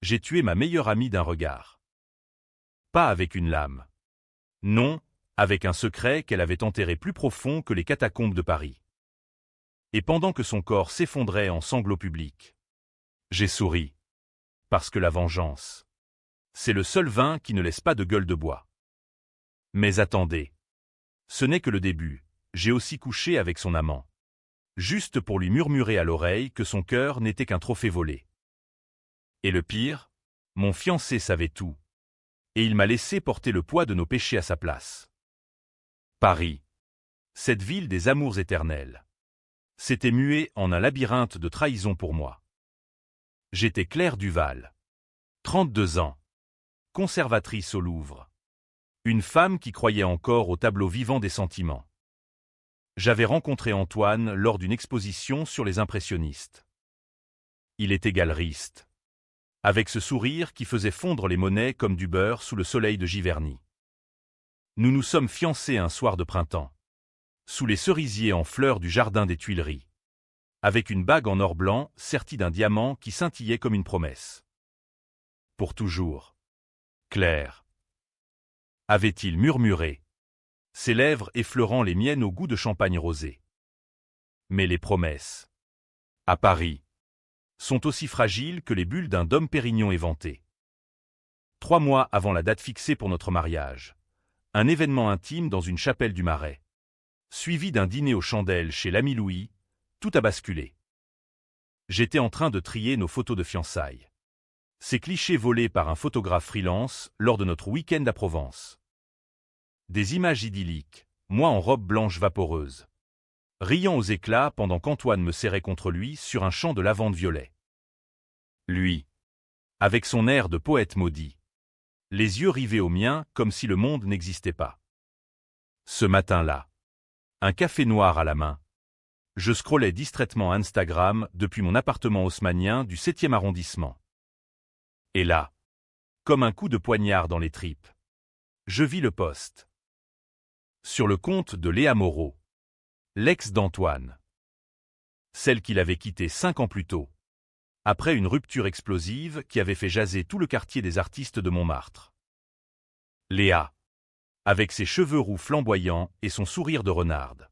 J'ai tué ma meilleure amie d'un regard. Pas avec une lame. Non, avec un secret qu'elle avait enterré plus profond que les catacombes de Paris. Et pendant que son corps s'effondrait en sanglots publics, j'ai souri. Parce que la vengeance, c'est le seul vin qui ne laisse pas de gueule de bois. Mais attendez. Ce n'est que le début, j'ai aussi couché avec son amant. Juste pour lui murmurer à l'oreille que son cœur n'était qu'un trophée volé. Et le pire, mon fiancé savait tout. Et il m'a laissé porter le poids de nos péchés à sa place. Paris. Cette ville des amours éternels. S'était muée en un labyrinthe de trahison pour moi. J'étais Claire Duval. 32 ans. Conservatrice au Louvre. Une femme qui croyait encore au tableau vivant des sentiments. J'avais rencontré Antoine lors d'une exposition sur les impressionnistes. Il était galeriste. Avec ce sourire qui faisait fondre les monnaies comme du beurre sous le soleil de Giverny. Nous nous sommes fiancés un soir de printemps. Sous les cerisiers en fleurs du jardin des Tuileries. Avec une bague en or blanc sertie d'un diamant qui scintillait comme une promesse. Pour toujours. Claire. Avait-il murmuré, ses lèvres effleurant les miennes au goût de champagne rosé. Mais les promesses, à Paris, sont aussi fragiles que les bulles d'un Dom Pérignon éventé. 3 mois avant la date fixée pour notre mariage, un événement intime dans une chapelle du Marais, suivi d'un dîner aux chandelles chez l'ami Louis, tout a basculé. J'étais en train de trier nos photos de fiançailles. Ces clichés volés par un photographe freelance lors de notre week-end à Provence. Des images idylliques, moi en robe blanche vaporeuse. Riant aux éclats pendant qu'Antoine me serrait contre lui sur un champ de lavande violet. Lui, avec son air de poète maudit. Les yeux rivés aux miens comme si le monde n'existait pas. Ce matin-là, un café noir à la main, je scrollais distraitement Instagram depuis mon appartement haussmannien du 7e arrondissement. Et là, comme un coup de poignard dans les tripes, je vis le post. Sur le compte de Léa Moreau, l'ex d'Antoine. Celle qu'il avait quittée 5 ans plus tôt, après une rupture explosive qui avait fait jaser tout le quartier des artistes de Montmartre. Léa, avec ses cheveux roux flamboyants et son sourire de renarde,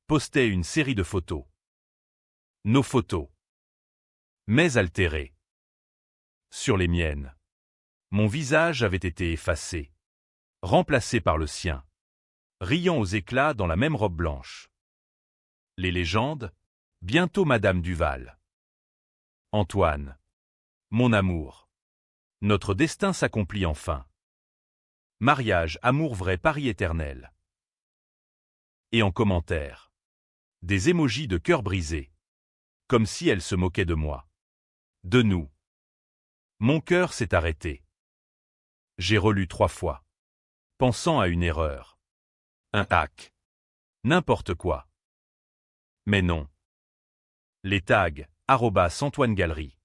postait une série de photos. Nos photos. Mais altérées. Sur les miennes, mon visage avait été effacé, remplacé par le sien, riant aux éclats dans la même robe blanche. Les légendes, bientôt Madame Duval. Antoine. Mon amour. Notre destin s'accomplit enfin. Mariage, amour vrai, pari éternel. Et en commentaire, des émojis de cœur brisé. Comme si elle se moquait de moi. De nous. Mon cœur s'est arrêté. J'ai relu 3 fois. Pensant à une erreur. Un hack. N'importe quoi. Mais non. Les tags, @Antoine Galerie.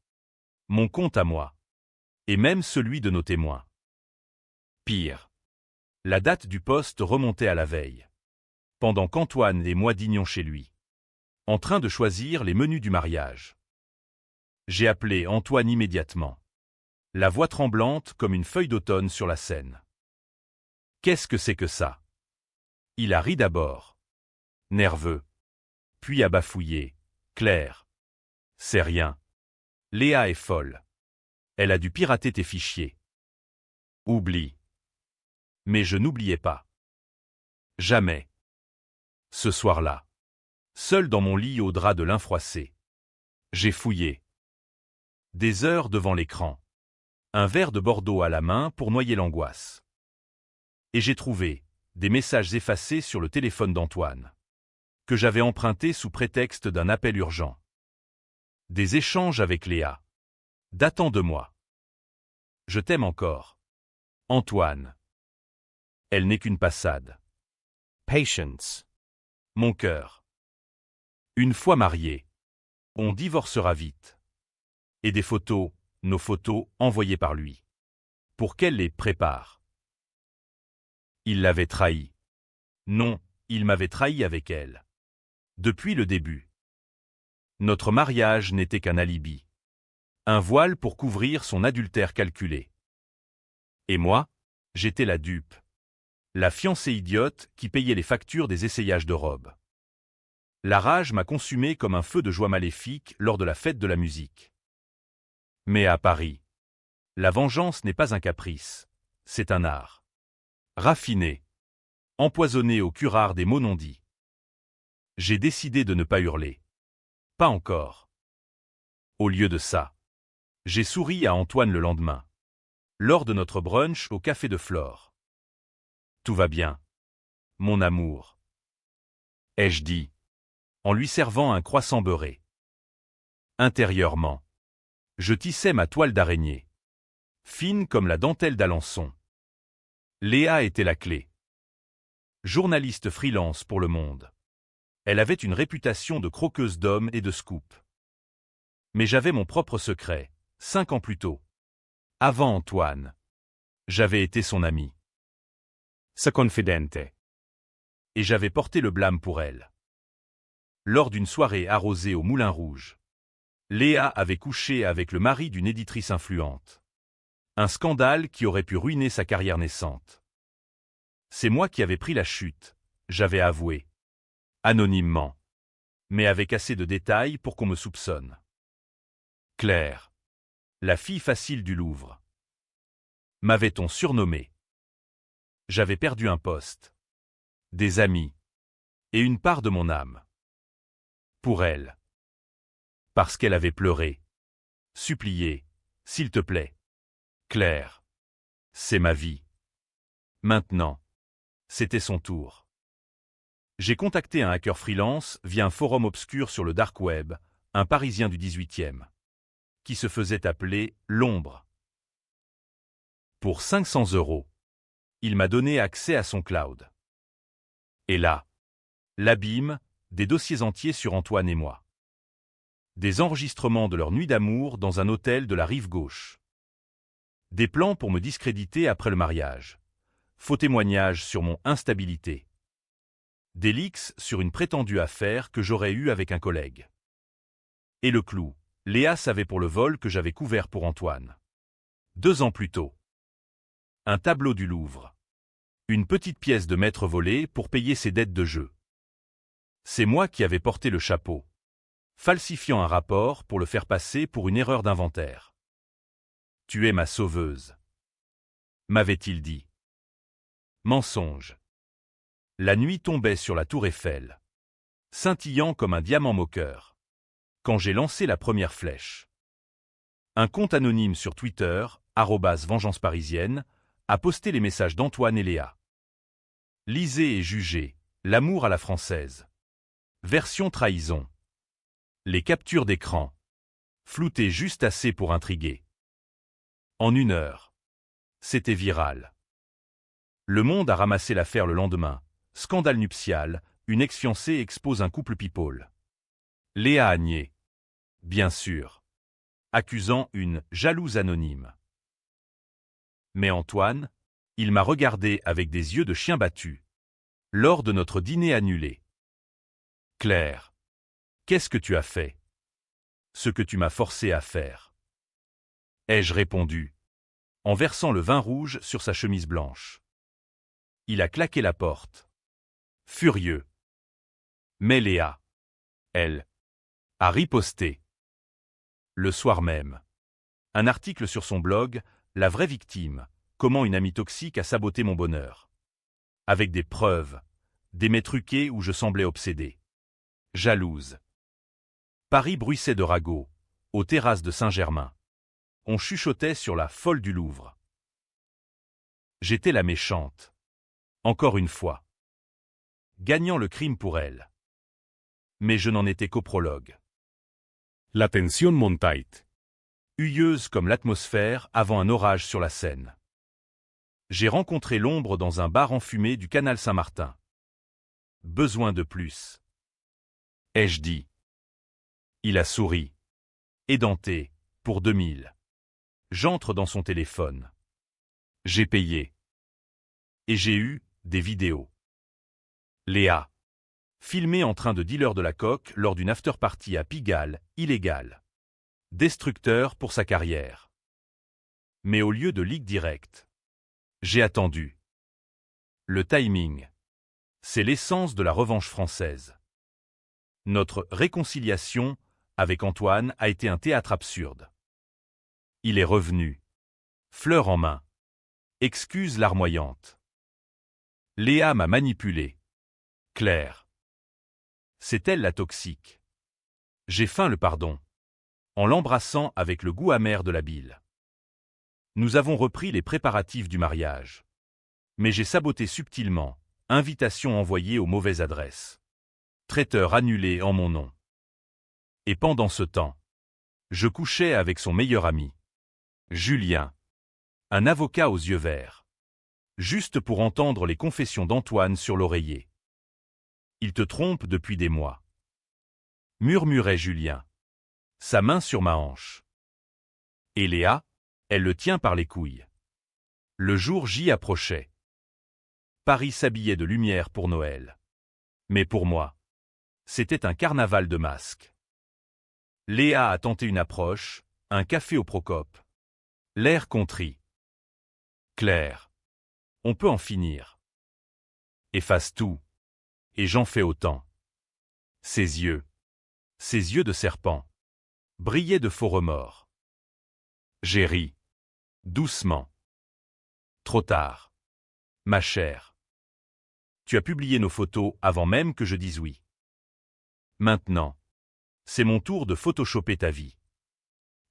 Mon compte à moi. Et même celui de nos témoins. Pire. La date du post remontait à la veille. Pendant qu'Antoine et moi dînions chez lui. En train de choisir les menus du mariage. J'ai appelé Antoine immédiatement. La voix tremblante comme une feuille d'automne sur la scène. Qu'est-ce que c'est que ça? Il a ri d'abord. Nerveux. Puis a bafouillé. Claire. C'est rien. Léa est folle. Elle a dû pirater tes fichiers. Oublie. Mais je n'oubliais pas. Jamais. Ce soir-là. Seul dans mon lit au drap de lin froissé. J'ai fouillé. Des heures devant l'écran. Un verre de Bordeaux à la main pour noyer l'angoisse. Et j'ai trouvé des messages effacés sur le téléphone d'Antoine. Que j'avais emprunté sous prétexte d'un appel urgent. Des échanges avec Léa. Datant de moi. Je t'aime encore. Antoine. Elle n'est qu'une passade. Patience. Mon cœur. Une fois mariés, on divorcera vite. Et des photos, nos photos, envoyées par lui. Pour qu'elle les prépare. Il l'avait trahi. Non, il m'avait trahi avec elle. Depuis le début. Notre mariage n'était qu'un alibi. Un voile pour couvrir son adultère calculé. Et moi, j'étais la dupe. La fiancée idiote qui payait les factures des essayages de robes. La rage m'a consumé comme un feu de joie maléfique lors de la fête de la musique. Mais à Paris, la vengeance n'est pas un caprice, c'est un art. Raffiné, empoisonné au curare des mots non dits. J'ai décidé de ne pas hurler. Pas encore. Au lieu de ça, j'ai souri à Antoine le lendemain, lors de notre brunch au Café de Flore. Tout va bien, mon amour, ai-je dit, en lui servant un croissant beurré. Intérieurement, je tissais ma toile d'araignée, fine comme la dentelle d'Alençon. Léa était la clé. Journaliste freelance pour Le Monde. Elle avait une réputation de croqueuse d'hommes et de scoop. Mais j'avais mon propre secret, 5 ans plus tôt. Avant Antoine. J'avais été son ami. Sa confidente. Et j'avais porté le blâme pour elle. Lors d'une soirée arrosée au Moulin Rouge, Léa avait couché avec le mari d'une éditrice influente. Un scandale qui aurait pu ruiner sa carrière naissante. C'est moi qui avais pris la chute, j'avais avoué. Anonymement. Mais avec assez de détails pour qu'on me soupçonne. Claire. La fille facile du Louvre. M'avait-on surnommé. J'avais perdu un poste. Des amis. Et une part de mon âme. Pour elle. Parce qu'elle avait pleuré. Supplié. S'il te plaît. Claire. C'est ma vie. Maintenant. C'était son tour. J'ai contacté un hacker freelance via un forum obscur sur le dark web, un Parisien du 18e, qui se faisait appeler L'Ombre. Pour 500 €, il m'a donné accès à son cloud. Et là, l'abîme, des dossiers entiers sur Antoine et moi. Des enregistrements de leur nuit d'amour dans un hôtel de la rive gauche. Des plans pour me discréditer après le mariage. Faux témoignages sur mon instabilité. Des leaks sur une prétendue affaire que j'aurais eue avec un collègue. Et le clou, Léa savait pour le vol que j'avais couvert pour Antoine. 2 ans plus tôt. Un tableau du Louvre. Une petite pièce de maître volée pour payer ses dettes de jeu. C'est moi qui avais porté le chapeau, falsifiant un rapport pour le faire passer pour une erreur d'inventaire. Tu es ma sauveuse, m'avait-il dit. Mensonge. La nuit tombait sur la tour Eiffel, scintillant comme un diamant moqueur, quand j'ai lancé la première flèche. Un compte anonyme sur Twitter, @vengeanceparisienne, a posté les messages d'Antoine et Léa. Lisez et jugez, l'amour à la française. Version trahison. Les captures d'écran. Floutées juste assez pour intriguer. En 1 heure. C'était viral. Le Monde a ramassé l'affaire le lendemain. Scandale nuptial, une ex-fiancée expose un couple people. Léa a nié. Bien sûr. Accusant une jalouse anonyme. Mais Antoine, il m'a regardé avec des yeux de chien battu. Lors de notre dîner annulé. Claire. Qu'est-ce que tu as fait? Ce que tu m'as forcé à faire. Ai-je répondu, en versant le vin rouge sur sa chemise blanche. Il a claqué la porte. Furieux. Mais Léa, elle, a riposté. Le soir même. Un article sur son blog, La vraie victime, comment une amie toxique a saboté mon bonheur. Avec des preuves, des mets truqués où je semblais obsédé. Jalouse. Paris bruissait de ragots, aux terrasses de Saint-Germain. On chuchotait sur la folle du Louvre. J'étais la méchante. Encore une fois. Gagnant le crime pour elle. Mais je n'en étais qu'au prologue. La tension montait. Huyeuse comme l'atmosphère avant un orage sur la Seine. J'ai rencontré l'ombre dans un bar enfumé du canal Saint-Martin. Besoin de plus. Ai-je dit. Il a souri. Édenté, pour 2000. J'entre dans son téléphone. J'ai payé. Et j'ai eu des vidéos. Léa. Filmée en train de dealer de la coque lors d'une after-party à Pigalle, illégale. Destructeur pour sa carrière. Mais au lieu de ligue directe, j'ai attendu. Le timing. C'est l'essence de la revanche française. Notre réconciliation avec Antoine a été un théâtre absurde. Il est revenu. Fleur en main. Excuse larmoyante. Léa m'a manipulé. Claire. C'est elle la toxique. J'ai feint le pardon. En l'embrassant avec le goût amer de la bile. Nous avons repris les préparatifs du mariage. Mais j'ai saboté subtilement, invitation envoyée aux mauvaises adresses. Traiteur annulé en mon nom. Et pendant ce temps, je couchais avec son meilleur ami. Julien. Un avocat aux yeux verts. Juste pour entendre les confessions d'Antoine sur l'oreiller. Il te trompe depuis des mois. Murmurait Julien. Sa main sur ma hanche. Et Léa, elle le tient par les couilles. Le jour J approchait. Paris s'habillait de lumière pour Noël. Mais pour moi, c'était un carnaval de masques. Léa a tenté une approche, un café au Procope. L'air contrit. Claire. On peut en finir. Efface tout. Et j'en fais autant. Ses yeux de serpent, brillaient de faux remords. J'ai ri. Doucement. Trop tard. Ma chère. Tu as publié nos photos avant même que je dise oui. Maintenant, c'est mon tour de photoshopper ta vie.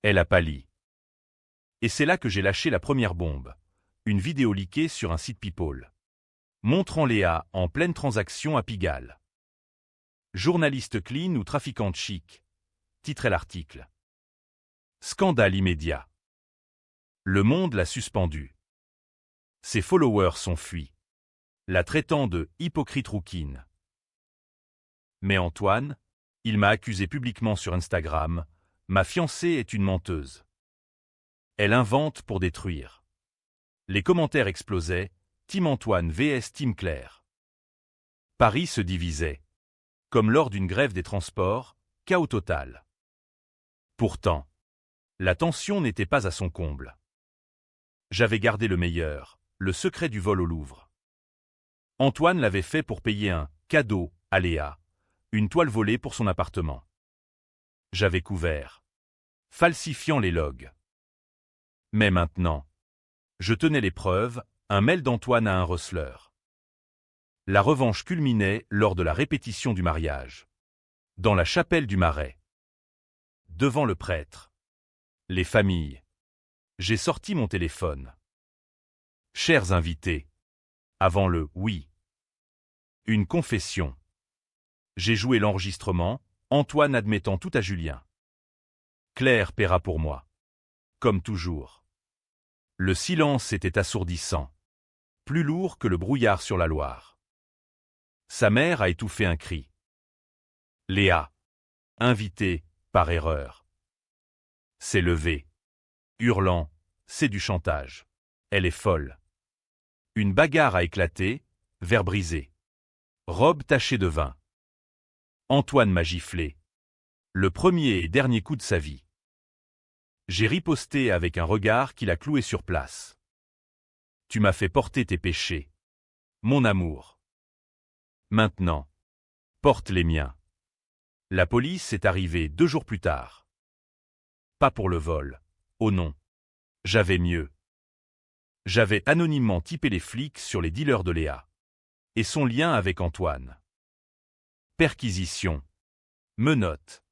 Elle a pâli. Et c'est là que j'ai lâché la première bombe, une vidéo leakée sur un site People, montrant Léa en pleine transaction à Pigalle. Journaliste clean ou trafiquante chic, titrait l'article. Scandale immédiat. Le Monde l'a suspendue. Ses followers sont fuis, la traitant de hypocrite rouquine. Mais Antoine, il m'a accusé publiquement sur Instagram, ma fiancée est une menteuse. Elle invente pour détruire. Les commentaires explosaient, Team Antoine vs Team Claire. Paris se divisait. Comme lors d'une grève des transports, chaos total. Pourtant, la tension n'était pas à son comble. J'avais gardé le meilleur, le secret du vol au Louvre. Antoine l'avait fait pour payer un cadeau à Léa, une toile volée pour son appartement. J'avais couvert, falsifiant les logs. Mais maintenant, je tenais les preuves, un mail d'Antoine à un receleur. La revanche culminait lors de la répétition du mariage. Dans la chapelle du Marais. Devant le prêtre. Les familles. J'ai sorti mon téléphone. Chers invités. Avant le « oui ». Une confession. J'ai joué l'enregistrement, Antoine admettant tout à Julien. Claire paiera pour moi. Comme toujours. Le silence était assourdissant. Plus lourd que le brouillard sur la Loire. Sa mère a étouffé un cri. Léa, invitée, par erreur, s'est levée, hurlant, c'est du chantage. Elle est folle. Une bagarre a éclaté, verre brisé. Robe tachée de vin. Antoine m'a giflé. Le premier et dernier coup de sa vie. J'ai riposté avec un regard qui l'a cloué sur place. Tu m'as fait porter tes péchés. Mon amour. Maintenant, porte les miens. La police est arrivée 2 jours plus tard. Pas pour le vol. Oh non. J'avais mieux. J'avais anonymement typé les flics sur les dealers de Léa. Et son lien avec Antoine. Perquisition. Menottes.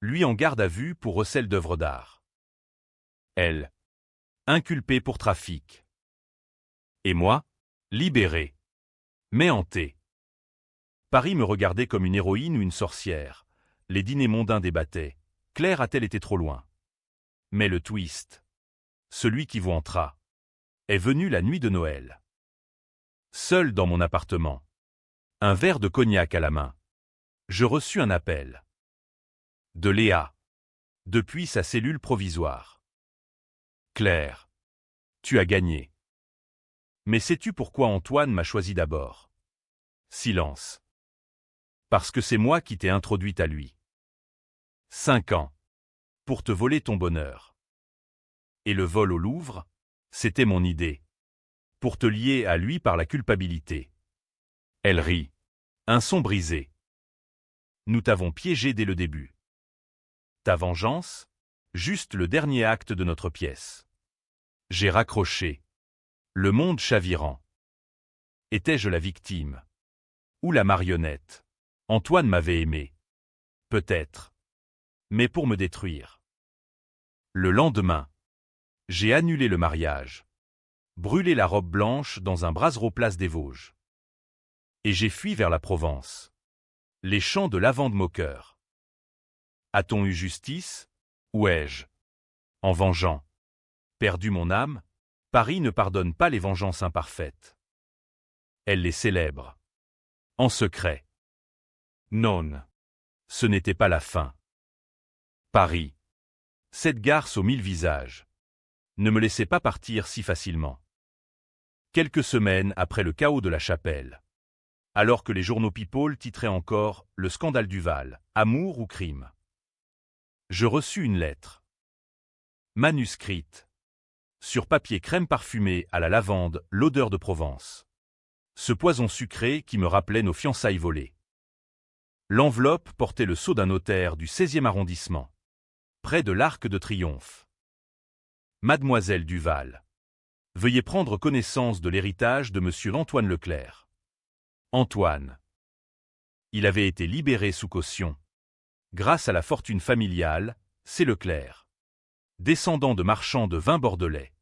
Lui en garde à vue pour recel d'œuvres d'art. Elle. Inculpée pour trafic. Et moi, libéré. Mais hanté. Paris me regardait comme une héroïne ou une sorcière. Les dîners mondains débattaient. Claire a-t-elle été trop loin? Mais le twist, celui qui vous entra, est venu la nuit de Noël. Seul dans mon appartement. Un verre de cognac à la main. Je reçus un appel. De Léa. Depuis sa cellule provisoire. Claire. Tu as gagné. Mais sais-tu pourquoi Antoine m'a choisi d'abord? Silence. Parce que c'est moi qui t'ai introduite à lui. 5 ans. pour te voler ton bonheur. Et le vol au Louvre, c'était mon idée. Pour te lier à lui par la culpabilité. Elle rit. Un son brisé. Nous t'avons piégé dès le début. Ta vengeance? Juste le dernier acte de notre pièce. J'ai raccroché. Le monde chavirant. Étais-je la victime? Ou la marionnette? Antoine m'avait aimé. Peut-être. Mais pour me détruire. Le lendemain, j'ai annulé le mariage. Brûlé la robe blanche dans un brasero place des Vosges. Et j'ai fui vers la Provence. Les champs de lavande moqueur. A-t-on eu justice? Ou ai-je, en vengeant, perdu mon âme? Paris ne pardonne pas les vengeances imparfaites. Elle les célèbre. En secret. Non. Ce n'était pas la fin. Paris. Cette garce aux 1000 visages. Ne me laissez pas partir si facilement. Quelques semaines après le chaos de la Chapelle. Alors que les journaux People titraient encore « Le scandale Duval, amour ou crime ». Je reçus une lettre. Manuscrite. Sur papier crème parfumée à la lavande, l'odeur de Provence. Ce poison sucré qui me rappelait nos fiançailles volées. L'enveloppe portait le sceau d'un notaire du 16e arrondissement. Près de l'Arc de Triomphe. Mademoiselle Duval. Veuillez prendre connaissance de l'héritage de monsieur Antoine Leclerc. Antoine. Il avait été libéré sous caution. Grâce à la fortune familiale, c'est Leclerc. Descendant de marchands de vin bordelais.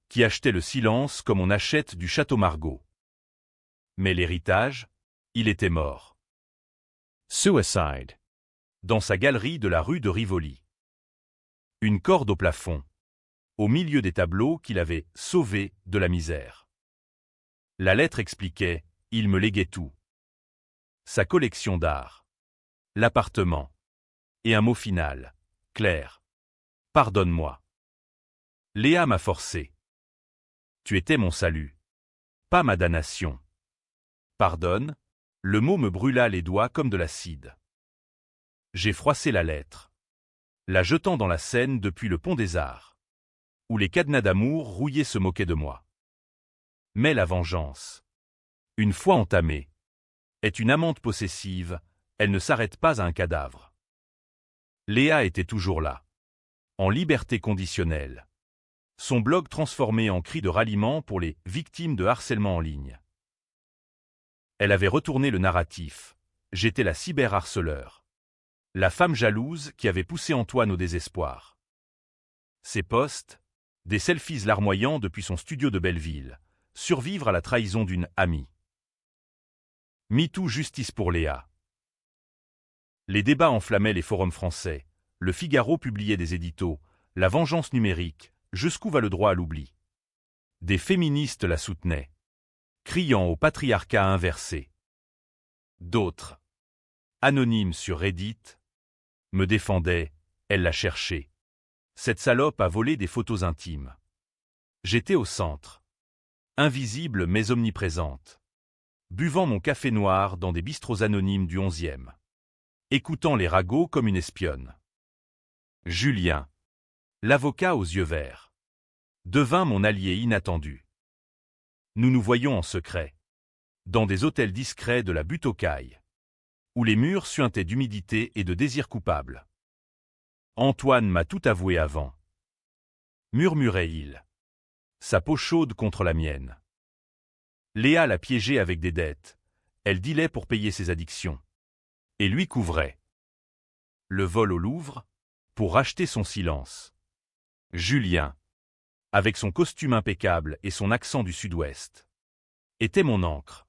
Qui achetaient le silence comme on achète du château Margaux. Mais l'héritage, il était mort. Suicide. Dans sa galerie de la rue de Rivoli. Une corde au plafond. Au milieu des tableaux qu'il avait sauvés de la misère. La lettre expliquait, il me léguait tout. Sa collection d'art. L'appartement. Et un mot final. Claire. Pardonne-moi. Léa m'a forcé. Tu étais mon salut. Pas ma damnation. Pardonne, le mot me brûla les doigts comme de l'acide. J'ai froissé la lettre. La jetant dans la Seine depuis le pont des Arts. Où les cadenas d'amour rouillés se moquaient de moi. Mais la vengeance, une fois entamée, est une amante possessive, elle ne s'arrête pas à un cadavre. Léa était toujours là. En liberté conditionnelle. Son blog transformé en cri de ralliement pour les victimes de harcèlement en ligne. Elle avait retourné le narratif. J'étais la cyberharceleur. La femme jalouse qui avait poussé Antoine au désespoir. Ses posts, des selfies larmoyants depuis son studio de Belleville, survivre à la trahison d'une amie. MeToo justice pour Léa. Les débats enflammaient les forums français, le Figaro publiait des éditos, la vengeance numérique, jusqu'où va le droit à l'oubli. Des féministes la soutenaient, criant au patriarcat inversé. D'autres, anonymes sur Reddit, me défendaient, elle l'a cherché. Cette salope a volé des photos intimes. J'étais au centre, invisible mais omniprésente, buvant mon café noir dans des bistrots anonymes du 11e. Écoutant les ragots comme une espionne. Julien, l'avocat aux yeux verts, devint mon allié inattendu. Nous nous voyions en secret, dans des hôtels discrets de la butte aux cailles, où les murs suintaient d'humidité et de désir coupable. Antoine m'a tout avoué avant. Murmurait-il. Sa peau chaude contre la mienne. Léa l'a piégé avec des dettes, elle dilait pour payer ses addictions. Et lui couvrait. Le vol au Louvre, pour racheter son silence. Julien, avec son costume impeccable et son accent du sud-ouest, était mon ancre.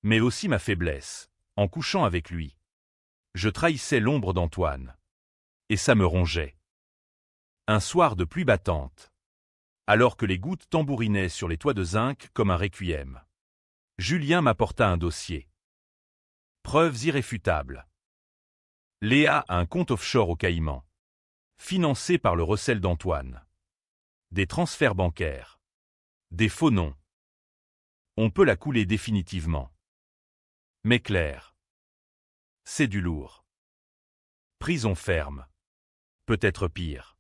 Mais aussi ma faiblesse, en couchant avec lui. Je trahissais l'ombre d'Antoine. Et ça me rongeait. Un soir de pluie battante, alors que les gouttes tambourinaient sur les toits de zinc comme un requiem, Julien m'apporta un dossier. Preuves irréfutables. Léa a un compte offshore aux Caïmans, financé par le recel d'Antoine. Des transferts bancaires. Des faux noms. On peut la couler définitivement. Mais Claire. C'est du lourd. Prison ferme. peut-être pire.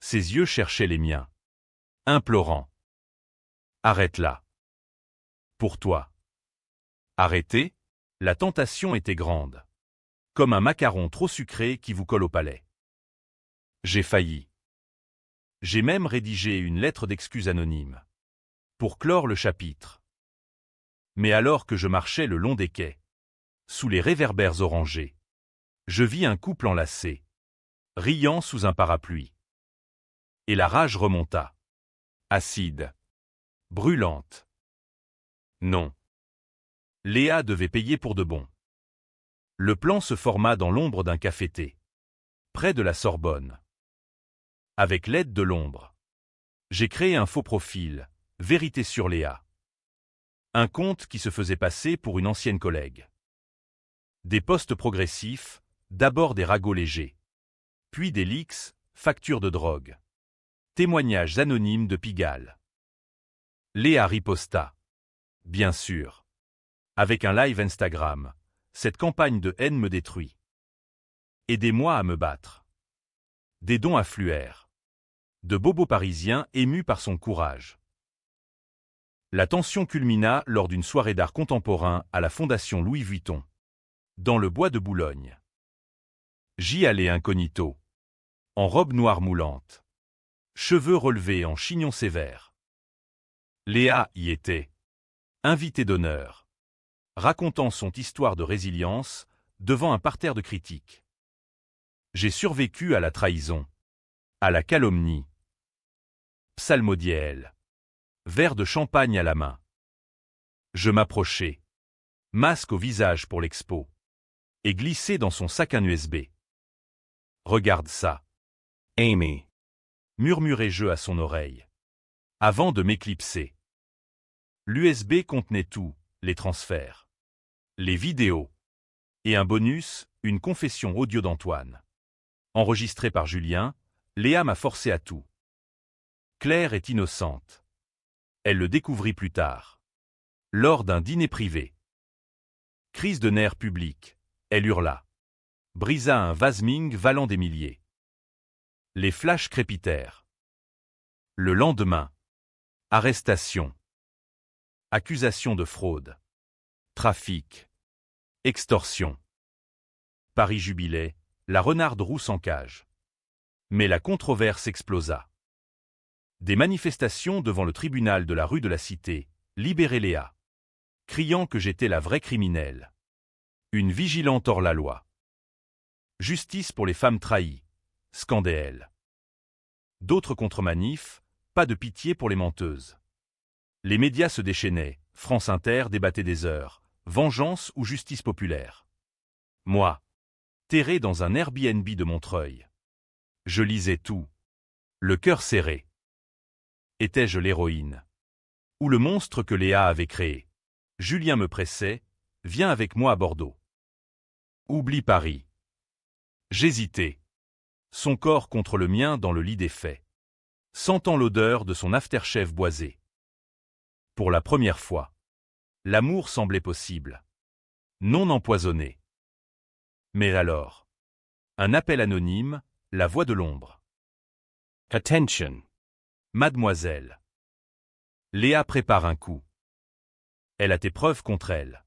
Ses yeux cherchaient les miens. Implorant. Arrête-la. Pour toi. Arrêtez? La tentation était grande. Comme un macaron trop sucré qui vous colle au palais. J'ai failli. J'ai même rédigé une lettre d'excuse anonyme. Pour clore le chapitre. Mais alors que je marchais le long des quais, sous les réverbères orangés, je vis un couple enlacé, riant sous un parapluie. Et la rage remonta. Acide. Brûlante. Non. Léa devait payer pour de bon. Le plan se forma dans l'ombre d'un café-thé, près de la Sorbonne. Avec l'aide de l'ombre, j'ai créé un faux profil, Vérité sur Léa. Un compte qui se faisait passer pour une ancienne collègue. Des posts progressifs, d'abord des ragots légers, puis des leaks, factures de drogue. Témoignages anonymes de Pigalle. Léa riposta. Bien sûr. Avec un live Instagram, cette campagne de haine me détruit. Aidez-moi à me battre. Des dons affluèrent. De bobos parisiens émus par son courage. La tension culmina lors d'une soirée d'art contemporain à la Fondation Louis Vuitton, dans le bois de Boulogne. J'y allais incognito, en robe noire moulante, cheveux relevés en chignon sévère. Léa y était, invitée d'honneur, racontant son histoire de résilience devant un parterre de critiques. J'ai survécu à la trahison, à la calomnie. Psalmodiait elle, verre de champagne à la main. Je m'approchai, masque au visage pour l'expo, et glissai dans son sac un USB. Regarde ça. Amy, murmurai-je à son oreille, avant de m'éclipser. L'USB contenait tout, les transferts, les vidéos, et un bonus, une confession audio d'Antoine. Enregistrée par Julien, Léa m'a forcé à tout. Claire est innocente. Elle le découvrit plus tard, lors d'un dîner privé. Crise de nerfs publics, elle hurla. Brisa un Vasming valant des milliers. Les flashs crépitèrent. Le lendemain, arrestation. Accusation de fraude. Trafic. Extorsion. Paris jubilait, la renarde rousse en cage. Mais la controverse explosa. Des manifestations devant le tribunal de la rue de la Cité, libérez Léa. Criant que j'étais la vraie criminelle. Une vigilante hors la loi. Justice pour les femmes trahies, scandait-elle. D'autres contre-manifs, pas de pitié pour les menteuses. Les médias se déchaînaient, France Inter débattait des heures, vengeance ou justice populaire. Moi, terré dans un Airbnb de Montreuil. Je lisais tout, le cœur serré. Étais-je l'héroïne? Ou le monstre que Léa avait créé? Julien me pressait, viens avec moi à Bordeaux. Oublie Paris. J'hésitais. Son corps contre le mien dans le lit des faits. Sentant l'odeur de son aftershave boisé. Pour la première fois, l'amour semblait possible. Non empoisonné. Mais alors, un appel anonyme, la voix de l'ombre. Attention. Mademoiselle. Léa prépare un coup. Elle a tes preuves contre elle.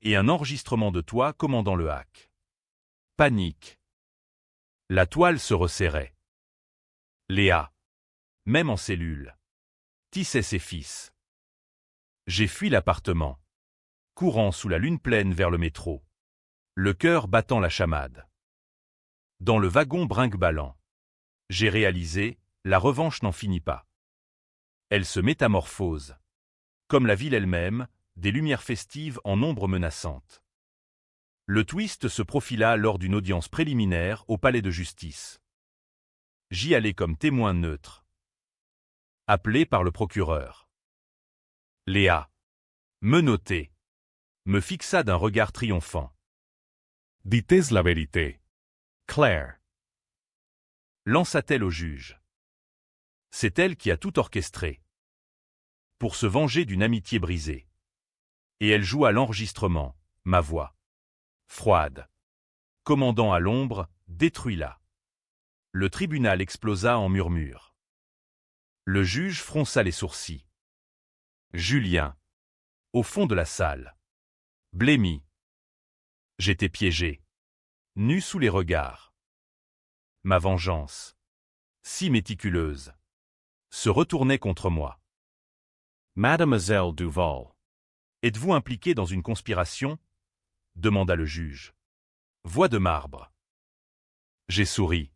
Et un enregistrement de toi commandant le hack. Panique. La toile se resserrait. Léa, même en cellule, tissait ses fils. J'ai fui l'appartement, courant sous la lune pleine vers le métro, le cœur battant la chamade. Dans le wagon brinque-ballant, j'ai réalisé, la revanche n'en finit pas. Elle se métamorphose. Comme la ville elle-même, des lumières festives en ombre menaçante. Le twist se profila lors d'une audience préliminaire au palais de justice. J'y allais comme témoin neutre. Appelé par le procureur. Léa, menottée, me fixa d'un regard triomphant. Dites la vérité. Claire. Lança-t-elle au juge. C'est elle qui a tout orchestré. Pour se venger d'une amitié brisée. Et elle joua l'enregistrement, ma voix. Froide. Commandant à l'ombre, détruis-la. Le tribunal explosa en murmures. Le juge fronça les sourcils. Julien. Au fond de la salle. Blêmi. J'étais piégé. Nu sous les regards. Ma vengeance, si méticuleuse, se retournait contre moi. Mademoiselle Duval. Êtes-vous impliqué dans une conspiration? Demanda le juge. Voix de marbre. J'ai souri.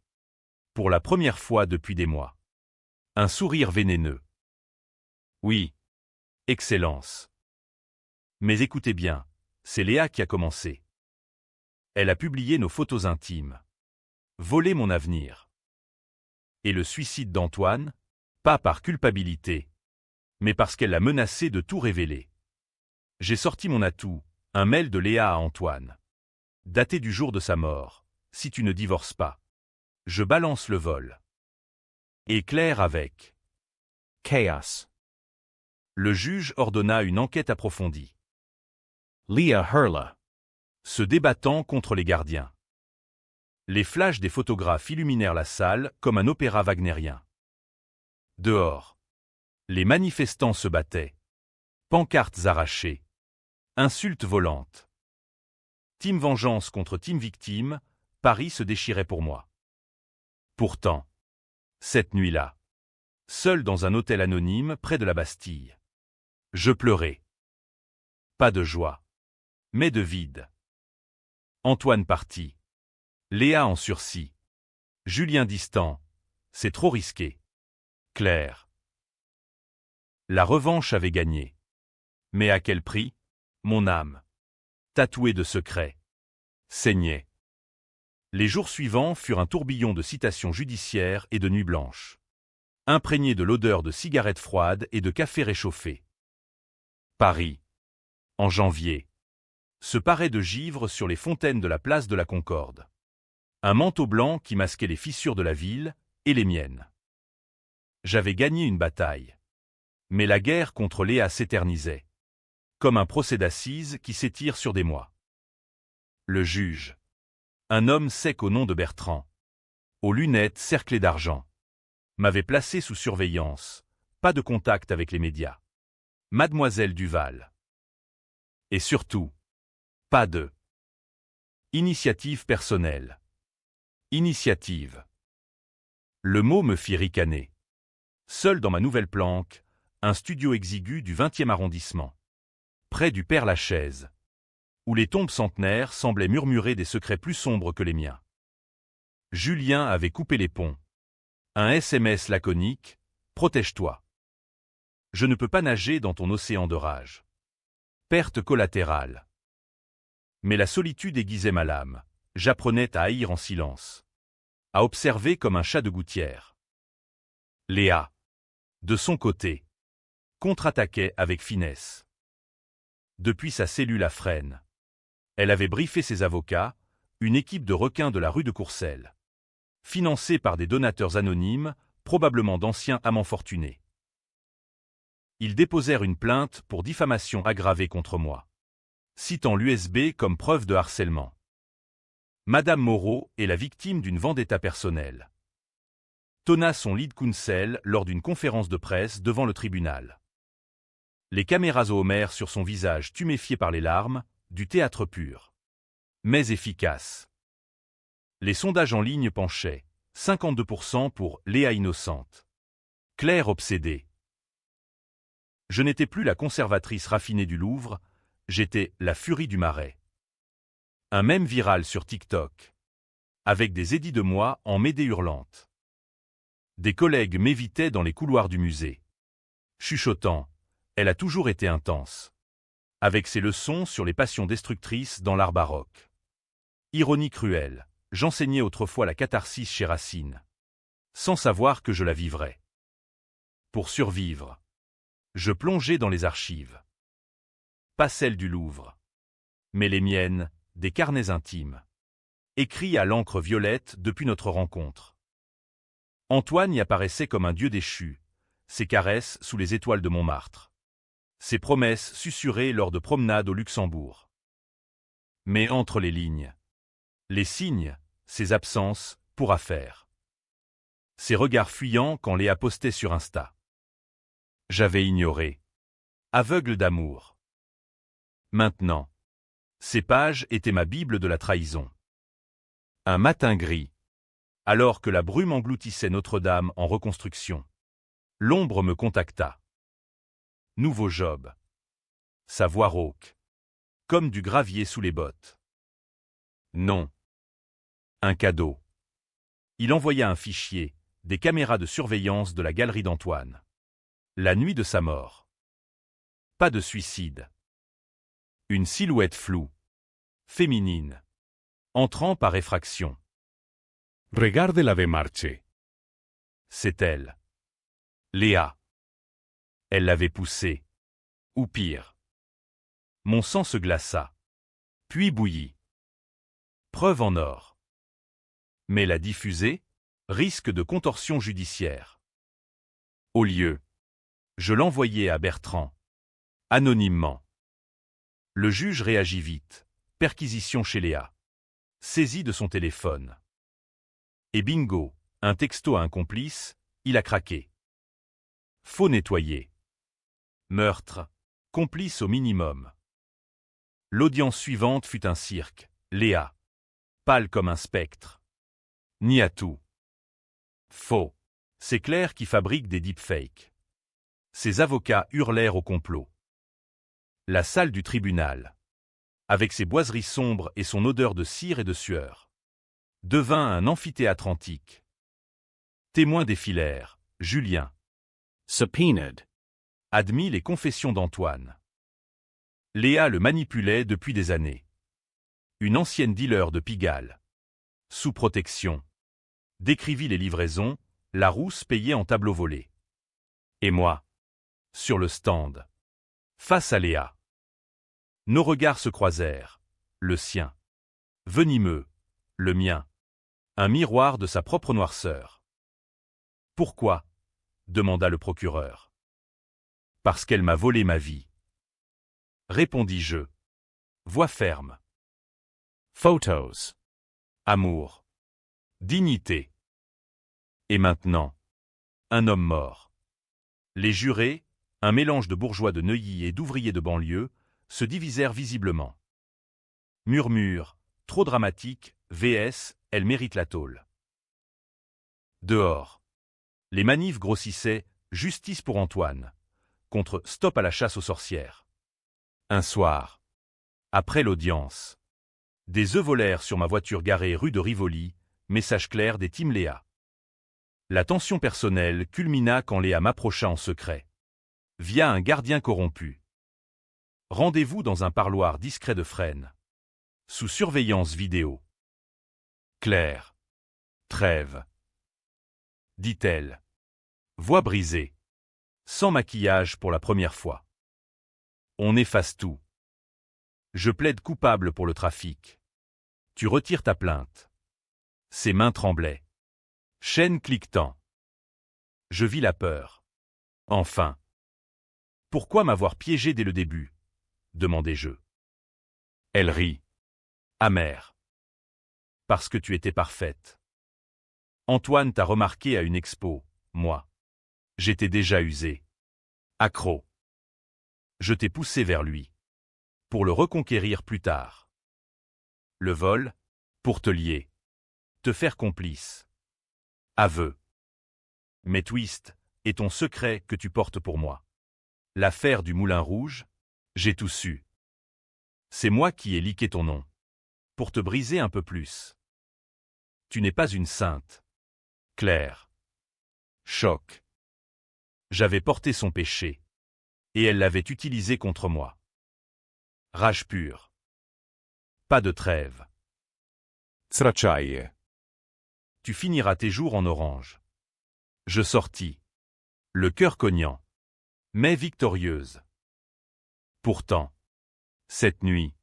Pour la première fois depuis des mois. Un sourire vénéneux. Oui, Excellence. Mais écoutez bien, c'est Léa qui a commencé. Elle a publié nos photos intimes. Volé mon avenir. Et le suicide d'Antoine, pas par culpabilité, mais parce qu'elle l'a menacé de tout révéler. J'ai sorti mon atout, un mail de Léa à Antoine. Daté du jour de sa mort, si tu ne divorces pas. Je balance le vol. Et Claire avec. Chaos. Le juge ordonna une enquête approfondie. Leah Hurla. Se débattant contre les gardiens. Les flashs des photographes illuminèrent la salle comme un opéra wagnérien. Dehors. Les manifestants se battaient. Pancartes arrachées. Insultes volantes. Team vengeance contre team victime, Paris se déchirait pour moi. Pourtant, cette nuit-là, seul dans un hôtel anonyme près de la Bastille, je pleurais. Pas de joie, mais de vide. Antoine parti. Léa en sursis. Julien distant. C'est trop risqué. Claire. La revanche avait gagné. Mais à quel prix? Mon âme, tatouée de secrets, saignait. Les jours suivants furent un tourbillon de citations judiciaires et de nuits blanches, imprégnées de l'odeur de cigarettes froides et de café réchauffé. Paris, en janvier, se parait de givre sur les fontaines de la place de la Concorde. Un manteau blanc qui masquait les fissures de la ville et les miennes. J'avais gagné une bataille. Mais la guerre contre Léa s'éternisait. Comme un procès d'assises qui s'étire sur des mois. Le juge. Un homme sec au nom de Bertrand. Aux lunettes cerclées d'argent. M'avait placé sous surveillance. Pas de contact avec les médias. Mademoiselle Duval. Et surtout, pas de initiative personnelle. Initiative. Le mot me fit ricaner. Seul dans ma nouvelle planque, un studio exigu du 20e arrondissement. Près du Père-Lachaise, où les tombes centenaires semblaient murmurer des secrets plus sombres que les miens. Julien avait coupé les ponts. Un SMS laconique, protège-toi. Je ne peux pas nager dans ton océan de rage. Perte collatérale. Mais la solitude aiguisait ma lame. J'apprenais à haïr en silence. À observer comme un chat de gouttière. Léa, de son côté, contre-attaquait avec finesse. Depuis sa cellule à Fresnes, elle avait briefé ses avocats, une équipe de requins de la rue de Courcelles, financée par des donateurs anonymes, probablement d'anciens amants fortunés. Ils déposèrent une plainte pour diffamation aggravée contre moi, citant l'USB comme preuve de harcèlement. Madame Moreau est la victime d'une vendetta personnelle. Tonna son lead counsel lors d'une conférence de presse devant le tribunal. Les caméras au Homer sur son visage tuméfié par les larmes, du théâtre pur. Mais efficace. Les sondages en ligne penchaient, 52% pour Léa innocente. Claire obsédée. Je n'étais plus la conservatrice raffinée du Louvre, j'étais la furie du Marais. Un mème viral sur TikTok. Avec des édits de moi en Médée hurlante. Des collègues m'évitaient dans les couloirs du musée. Chuchotant. Elle a toujours été intense. Avec ses leçons sur les passions destructrices dans l'art baroque. Ironie cruelle, j'enseignais autrefois la catharsis chez Racine. Sans savoir que je la vivrais. Pour survivre, je plongeais dans les archives. Pas celles du Louvre. Mais les miennes, des carnets intimes. Écrits à l'encre violette depuis notre rencontre. Antoine y apparaissait comme un dieu déchu, ses caresses sous les étoiles de Montmartre. Ses promesses susurrées lors de promenades au Luxembourg. Mais entre les lignes, les signes, ses absences, pour affaire. Ses regards fuyants quand Léa postait sur Insta. J'avais ignoré. Aveugle d'amour. Maintenant. Ces pages étaient ma Bible de la trahison. Un matin gris. Alors que la brume engloutissait Notre-Dame en reconstruction. L'ombre me contacta. Nouveau job. Sa voix rauque. Comme du gravier sous les bottes. Non. Un cadeau. Il envoya un fichier, des caméras de surveillance de la galerie d'Antoine. La nuit de sa mort. Pas de suicide. Une silhouette floue. Féminine. Entrant par effraction. Regarde-la de marche. C'est elle. Léa. Elle l'avait poussée. Ou pire. Mon sang se glaça. Puis bouillit. Preuve en or. Mais la diffuser, risque de contorsion judiciaire. Au lieu, je l'envoyai à Bertrand. Anonymement. Le juge réagit vite. Perquisition chez Léa. Saisie de son téléphone. Et bingo, un texto à un complice, il a craqué. Faux nettoyé. Meurtre. Complice au minimum. L'audience suivante fut un cirque. Léa. Pâle comme un spectre. Ni à tout. Faux. C'est Claire qui fabrique des deepfakes. Ses avocats hurlèrent au complot. La salle du tribunal, avec ses boiseries sombres et son odeur de cire et de sueur, devint un amphithéâtre antique. Témoins défilèrent. Julien. Subpoenaed. Admit les confessions d'Antoine. Léa le manipulait depuis des années. Une ancienne dealer de Pigalle. Sous protection. Décrivit les livraisons, la rousse payée en tableau volé. Et moi. Sur le stand. Face à Léa. Nos regards se croisèrent. Le sien. Venimeux. Le mien. Un miroir de sa propre noirceur. Pourquoi ? Demanda le procureur. Parce qu'elle m'a volé ma vie. Répondis-je. Voix ferme. Photos. Amour. Dignité. Et maintenant, un homme mort. Les jurés, un mélange de bourgeois de Neuilly et d'ouvriers de banlieue, se divisèrent visiblement. Murmure, trop dramatique, vs, elle mérite la tôle. Dehors. Les manifs grossissaient, justice pour Antoine, contre stop à la chasse aux sorcières. Un soir. Après l'audience. Des œufs volèrent sur ma voiture garée rue de Rivoli, message clair des teams Léa. La tension personnelle culmina quand Léa m'approcha en secret. Via un gardien corrompu. Rendez-vous dans un parloir discret de Fresnes. Sous surveillance vidéo. Claire. Trêve. Dit-elle. Voix brisée. Sans maquillage pour la première fois. On efface tout. Je plaide coupable pour le trafic. Tu retires ta plainte. Ses mains tremblaient. Chaîne cliquetant. Je vis la peur. Enfin. Pourquoi m'avoir piégé dès le début ? Demandai-je. Elle rit. Amère. Parce que tu étais parfaite. Antoine t'a remarqué à une expo, moi. J'étais déjà usé. Accro. Je t'ai poussé vers lui. Pour le reconquérir plus tard. Le vol, pour te lier. Te faire complice. Aveu. Mes twists, et ton secret que tu portes pour moi. L'affaire du Moulin Rouge, j'ai tout su. C'est moi qui ai leaké ton nom. Pour te briser un peu plus. Tu n'es pas une sainte. Claire. Choc. J'avais porté son péché. Et elle l'avait utilisé contre moi. Rage pure. Pas de trêve. Sracciaie. Tu finiras tes jours en orange. Je sortis. Le cœur cognant. Mais victorieuse. Pourtant. Cette nuit.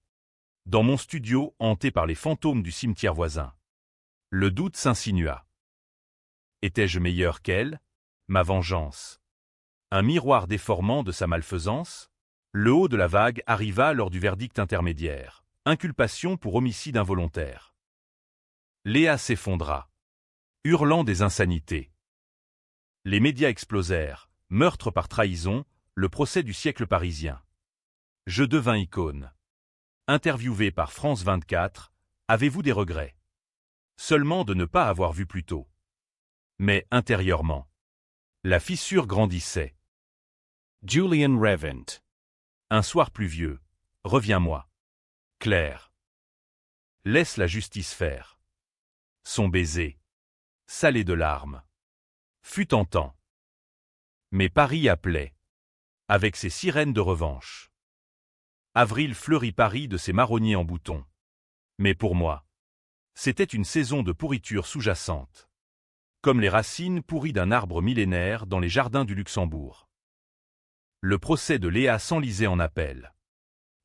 Dans mon studio hanté par les fantômes du cimetière voisin. Le doute s'insinua. Étais-je meilleur qu'elle ? Ma vengeance. Un miroir déformant de sa malfaisance ? Le haut de la vague arriva lors du verdict intermédiaire. Inculpation pour homicide involontaire. Léa s'effondra. Hurlant des insanités. Les médias explosèrent, meurtre par trahison, le procès du siècle parisien. Je devins icône. Interviewé par France 24, avez-vous des regrets? Seulement de ne pas avoir vu plus tôt. Mais intérieurement, la fissure grandissait. Julian Revent. Un soir pluvieux, reviens-moi. Claire. Laisse la justice faire. Son baiser, salé de larmes, fut tentant. Mais Paris appelait, avec ses sirènes de revanche. Avril fleurit Paris de ses marronniers en bouton. Mais pour moi, c'était une saison de pourriture sous-jacente. Comme les racines pourries d'un arbre millénaire dans les jardins du Luxembourg. Le procès de Léa s'enlisait en appel.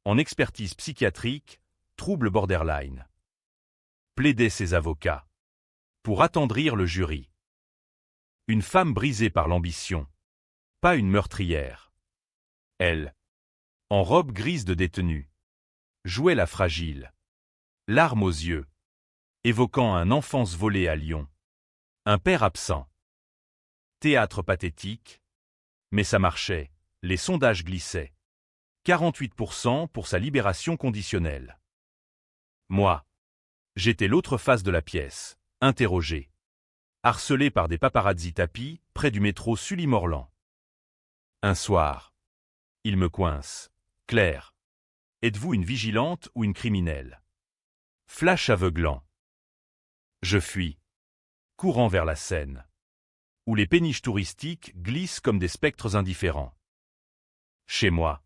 En expertise psychiatrique, trouble borderline. Plaidaient ses avocats. Pour attendrir le jury. Une femme brisée par l'ambition. Pas une meurtrière. Elle, en robe grise de détenue, jouait la fragile. Larmes aux yeux. Évoquant un enfance volée à Lyon. Un père absent. Théâtre pathétique. Mais ça marchait, les sondages glissaient. 48% pour sa libération conditionnelle. Moi, j'étais l'autre face de la pièce, interrogé. Harcelé par des paparazzi tapis, près du métro Sully-Morland. Un soir, il me coince. Claire. Êtes-vous une vigilante ou une criminelle? Flash aveuglant. Je fuis. Courant vers la Seine. Où les péniches touristiques glissent comme des spectres indifférents. Chez moi.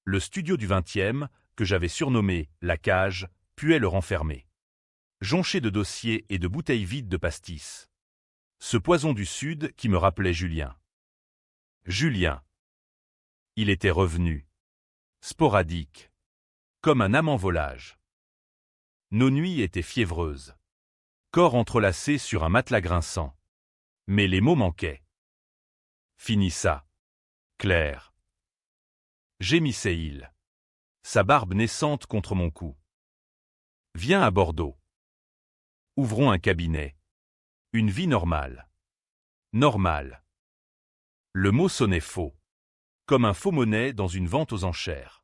Le studio du 20e, que j'avais surnommé « La Cage », puait le renfermer. Jonché de dossiers et de bouteilles vides de pastis. Ce poison du Sud qui me rappelait Julien. Julien. Il était revenu. Sporadique. Comme un amant volage. Nos nuits étaient fiévreuses. Corps entrelacés sur un matelas grinçant. Mais les mots manquaient. Fini ça. Claire. Gémissait-il. Sa barbe naissante contre mon cou. Viens à Bordeaux. Ouvrons un cabinet. Une vie normale. Normale. Le mot sonnait faux. Comme un faux monnaie dans une vente aux enchères.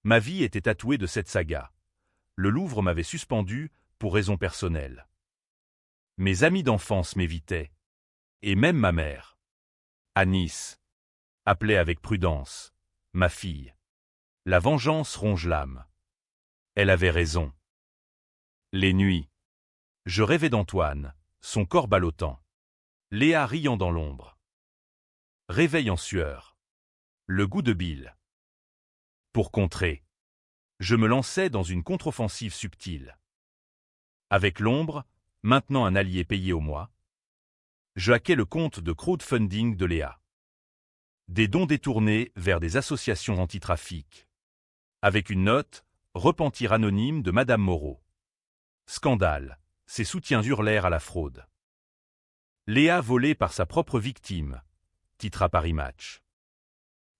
Ma vie était tatouée de cette saga. Le Louvre m'avait suspendu pour raisons personnelles. Mes amis d'enfance m'évitaient. Et même ma mère. À Nice. Appelait avec prudence. Ma fille. La vengeance ronge l'âme. Elle avait raison. Les nuits. Je rêvais d'Antoine, son corps ballottant. Léa riant dans l'ombre. Réveil en sueur. Le goût de bile. Pour contrer. Je me lançais dans une contre-offensive subtile. Avec l'ombre, maintenant un allié payé au mois. Je hackais le compte de crowdfunding de Léa. Des dons détournés vers des associations anti-trafic. Avec une note, repentir anonyme de Madame Moreau. Scandale, ses soutiens hurlèrent à la fraude. Léa volée par sa propre victime, titra Paris Match.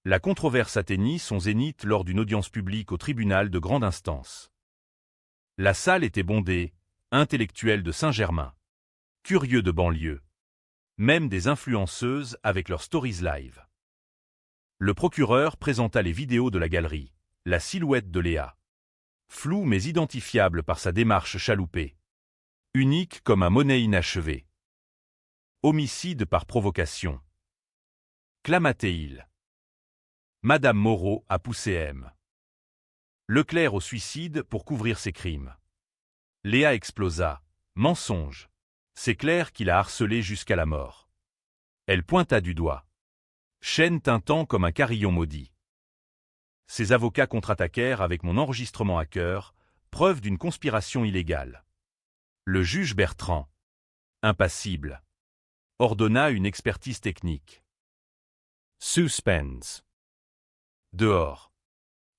La controverse atteignit son zénith lors d'une audience publique au tribunal de grande instance. La salle était bondée, intellectuels de Saint-Germain. Curieux de banlieue. Même des influenceuses avec leurs stories live. Le procureur présenta les vidéos de la galerie, la silhouette de Léa. Floue mais identifiable par sa démarche chaloupée. Unique comme un monnaie inachevé. Homicide par provocation. Clamatait-il. Madame Moreau a poussé M. Leclerc au suicide pour couvrir ses crimes. Léa explosa. Mensonge. C'est clair qu'il a harcelé jusqu'à la mort. Elle pointa du doigt. Chaîne tintant comme un carillon maudit. Ses avocats contre-attaquèrent avec mon enregistrement à cœur, preuve d'une conspiration illégale. Le juge Bertrand, impassible, ordonna une expertise technique. Suspense. Dehors.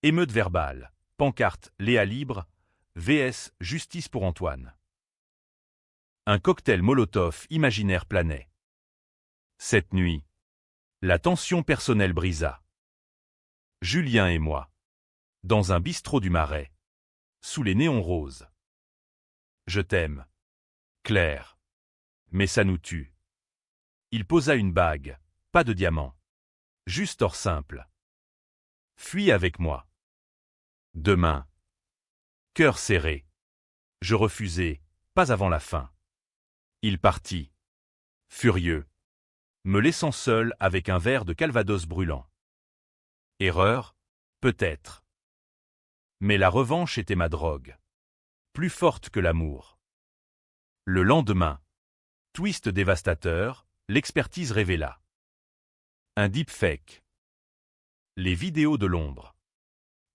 Émeute verbale, pancarte Léa libre, vs Justice pour Antoine. Un cocktail Molotov imaginaire planait. Cette nuit, la tension personnelle brisa. Julien et moi. Dans un bistrot du Marais. Sous les néons roses. Je t'aime. Claire. Mais ça nous tue. Il posa une bague, pas de diamant. Juste or simple. Fuis avec moi. Demain. Cœur serré. Je refusai, pas avant la fin. Il partit. Furieux. Me laissant seul avec un verre de calvados brûlant. Erreur? Peut-être. Mais la revanche était ma drogue. Plus forte que l'amour. Le lendemain. Twist dévastateur, l'expertise révéla. Un deepfake. Les vidéos de l'ombre.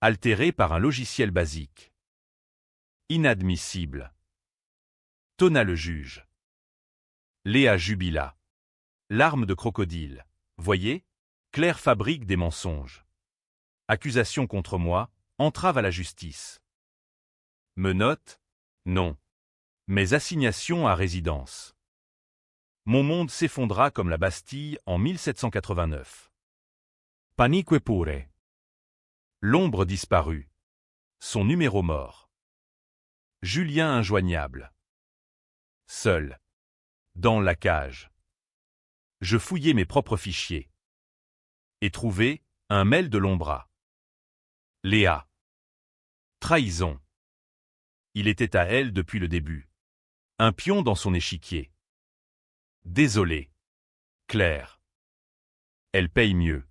Altérées par un logiciel basique. Inadmissible. Tonna le juge. Léa jubila. Larmes de crocodile. Voyez, Claire fabrique des mensonges. Accusation contre moi, entrave à la justice. Menottes? Non. Mais assignation à résidence. Mon monde s'effondra comme la Bastille en 1789. Panique pure. L'ombre disparut. Son numéro mort. Julien injoignable. Seul. Dans la cage. Je fouillai mes propres fichiers. Et trouvai un mail de Lombra. Léa. Trahison. Il était à elle depuis le début. Un pion dans son échiquier. Désolé. Claire. Elle paye mieux.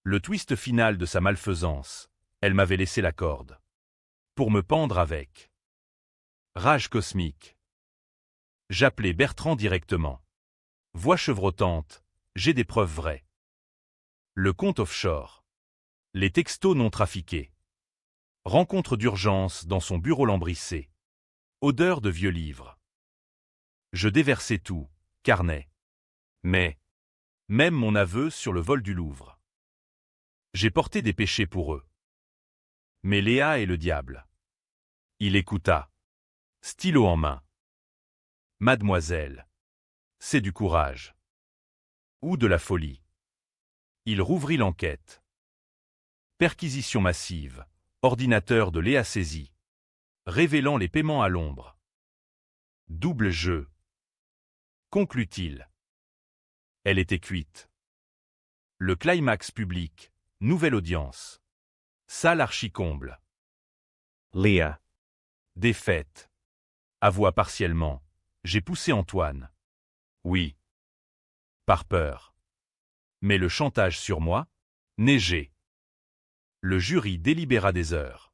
Le twist final de sa malfaisance, elle m'avait laissé la corde. Pour me pendre avec. Rage cosmique. J'appelai Bertrand directement. Voix chevrotante, j'ai des preuves vraies. Le compte offshore. Les textos non trafiqués. Rencontre d'urgence dans son bureau lambrissé. Odeur de vieux livres. Je déversai tout, carnet. Mais, même mon aveu sur le vol du Louvre. J'ai porté des péchés pour eux. Mais Léa et le diable. Il écouta. Stylo en main. Mademoiselle. C'est du courage. Ou de la folie. Il rouvrit l'enquête. Perquisition massive. Ordinateur de Léa saisi. Révélant les paiements à l'ombre. Double jeu. Conclut-il. Elle était cuite. Le climax public. Nouvelle audience. Salle archi-comble. Léa. Défaite. Avoua partiellement. J'ai poussé Antoine. Oui. Par peur. Mais le chantage sur moi? Neigé. Le jury délibéra des heures.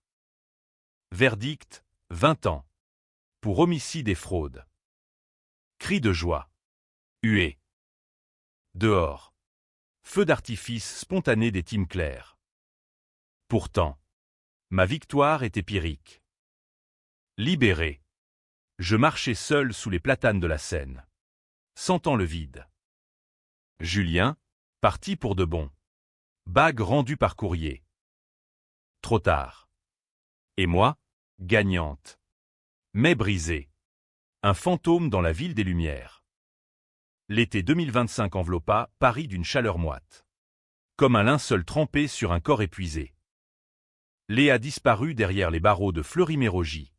Verdict, 20 ans. Pour homicide et fraude. Cris de joie. Huée. Dehors. Feu d'artifice spontané des teams clairs. Pourtant, ma victoire était pyrrhique. Libéré. Je marchais seul sous les platanes de la Seine. Sentant le vide. Julien, parti pour de bon. Bague rendue par courrier. Trop tard. Et moi, gagnante. Mais brisée. Un fantôme dans la ville des Lumières. L'été 2025 enveloppa Paris d'une chaleur moite. Comme un linceul trempé sur un corps épuisé. Léa disparut derrière les barreaux de Fleury-Mérogis.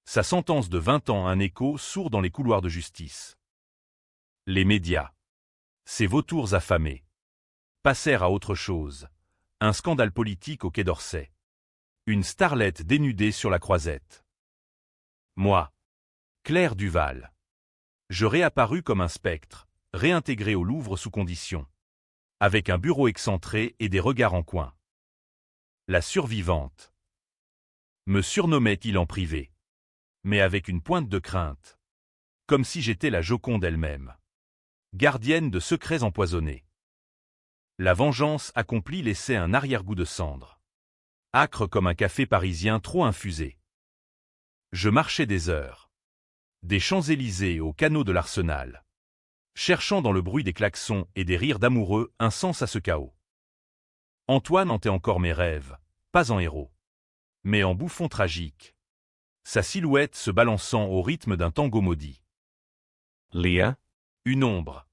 Sa sentence de 20 ans un écho sourd dans les couloirs de justice. Les médias. Ces vautours affamés. Passèrent à autre chose. Un scandale politique au Quai d'Orsay. Une starlette dénudée sur la Croisette. Moi. Claire Duval. Je réapparus comme un spectre, réintégré au Louvre sous condition. Avec un bureau excentré et des regards en coin. La survivante. Me surnommait-il en privé. Mais avec une pointe de crainte. Comme si j'étais la Joconde elle-même. Gardienne de secrets empoisonnés. La vengeance accomplie laissait un arrière-goût de cendre. Âcre comme un café parisien trop infusé. Je marchais des heures. Des Champs-Élysées aux canaux de l'Arsenal. Cherchant dans le bruit des klaxons et des rires d'amoureux un sens à ce chaos. Antoine hantait encore mes rêves, pas en héros. Mais en bouffon tragique. Sa silhouette se balançant au rythme d'un tango maudit. Léa. Une ombre.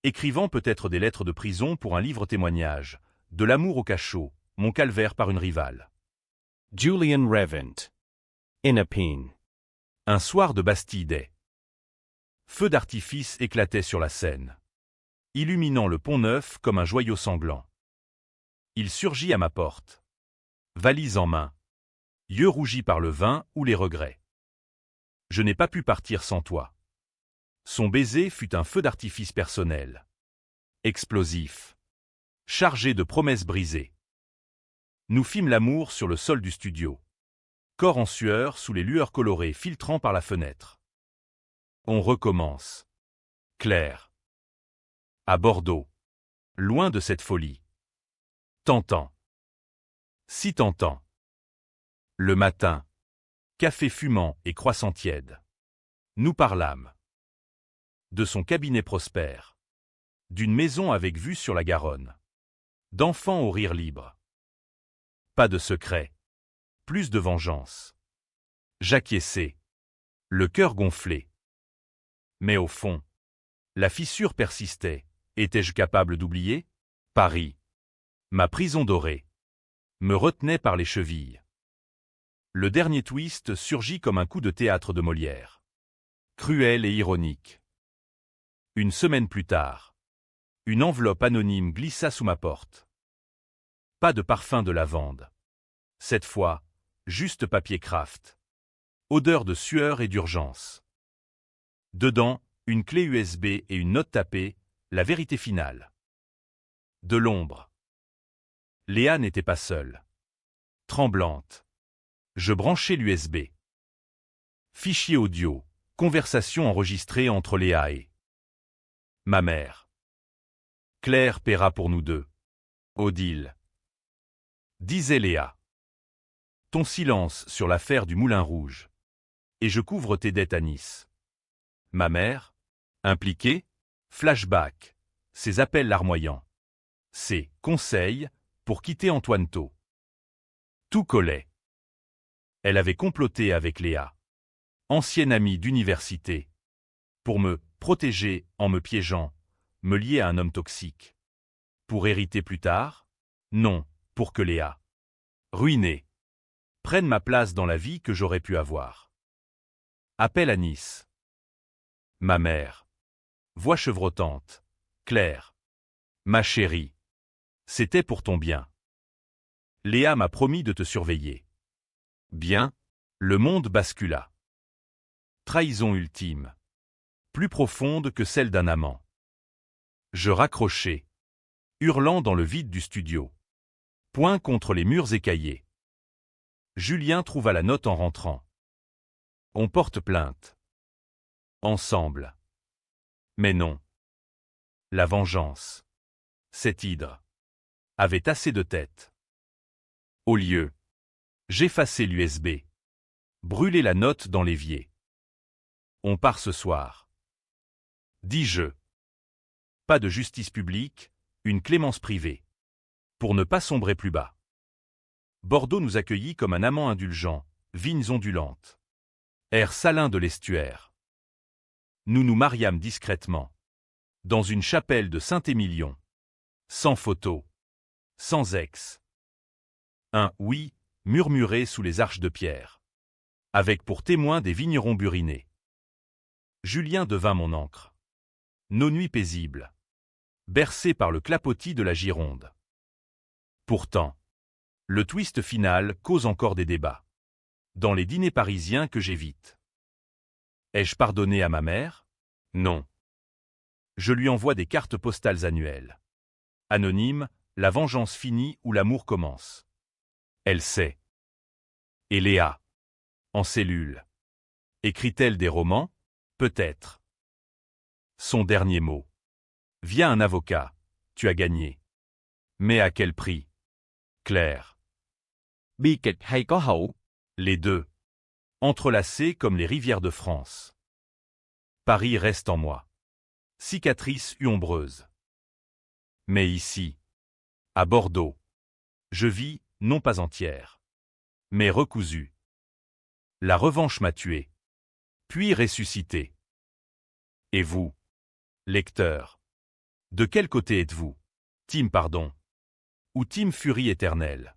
Écrivant peut-être des lettres de prison pour un livre témoignage. De l'amour au cachot, mon calvaire par une rivale. Julian Revent. Inapine. Un soir de Bastille Day. Feu d'artifice éclatait sur la Seine. illuminant le Pont-Neuf comme un joyau sanglant. Il surgit à ma porte. Valise en main. Yeux rougis par le vin ou les regrets. Je n'ai pas pu partir sans toi. Son baiser fut un feu d'artifice personnel. Explosif. Chargé de promesses brisées. Nous fîmes l'amour sur le sol du studio. Corps en sueur sous les lueurs colorées filtrant par la fenêtre. On recommence. Claire. À Bordeaux. Loin de cette folie. Tentant. Si tentant. Le matin. Café fumant et croissant tiède. Nous parlâmes. De son cabinet prospère. D'une maison avec vue sur la Garonne. D'enfants au rire libre. Pas de secret. Plus de vengeance. J'acquiesçai. Le cœur gonflé. Mais au fond, la fissure persistait. Étais-je capable d'oublier? Paris. Ma prison dorée. Me retenait par les chevilles. Le dernier twist surgit comme un coup de théâtre de Molière. Cruel et ironique. Une semaine plus tard, une enveloppe anonyme glissa sous ma porte. Pas de parfum de lavande. Cette fois, juste papier craft. Odeur de sueur et d'urgence. Dedans, une clé USB et une note tapée, la vérité finale. De l'ombre. Léa n'était pas seule. Tremblante. Je branchai l'USB. Fichier audio, conversation enregistrée entre Léa et ma mère. Claire paiera pour nous deux. Odile. Disait Léa. Ton silence sur l'affaire du Moulin Rouge. Et je couvre tes dettes à Nice. Ma mère. Impliquée. Flashback. Ses appels larmoyants. Ses conseils pour quitter Antoine Tau. Tout collait. Elle avait comploté avec Léa, ancienne amie d'université, pour me protéger en me piégeant, me lier à un homme toxique. Pour hériter plus tard? Non, pour que Léa, ruinée, prenne ma place dans la vie que j'aurais pu avoir. Appel à Nice. Ma mère. Voix chevrotante. Claire. Ma chérie. C'était pour ton bien. Léa m'a promis de te surveiller. Bien, le monde bascula. Trahison ultime. Plus profonde que celle d'un amant. Je raccrochai, hurlant dans le vide du studio. Poing contre les murs écaillés. Julien trouva la note en rentrant. On porte plainte. Ensemble. Mais non. La vengeance. Cette hydre. Avait assez de tête. Au lieu. J'effaçai l'USB. Brûlai la note dans l'évier. On part ce soir. Dis-je. Pas de justice publique, une clémence privée. Pour ne pas sombrer plus bas. Bordeaux nous accueillit comme un amant indulgent, vignes ondulantes. Air salin de l'estuaire. Nous nous mariâmes discrètement. Dans une chapelle de Saint-Émilion. Sans photo. Sans ex. Un « oui » murmuré sous les arches de pierre. Avec pour témoins des vignerons burinés. Julien devint mon ancre. Nos nuits paisibles. Bercées par le clapotis de la Gironde. Pourtant, le twist final cause encore des débats. Dans les dîners parisiens que j'évite. Ai-je pardonné à ma mère? Non. Je lui envoie des cartes postales annuelles. Anonyme, la vengeance finit ou l'amour commence. Elle sait. Et Léa? En cellule. Écrit-elle des romans? Peut-être. Son dernier mot. Via un avocat, tu as gagné. Mais à quel prix? Claire. Bi kịch hay có hậu? Les deux. Entrelacés comme les rivières de France. Paris reste en moi. Cicatrice umbreuse. Mais ici, à Bordeaux, je vis, non pas entière, mais recousue. La revanche m'a tué, puis ressuscité. Et vous, lecteur, de quel côté êtes-vous? Team pardon ou team furie éternelle?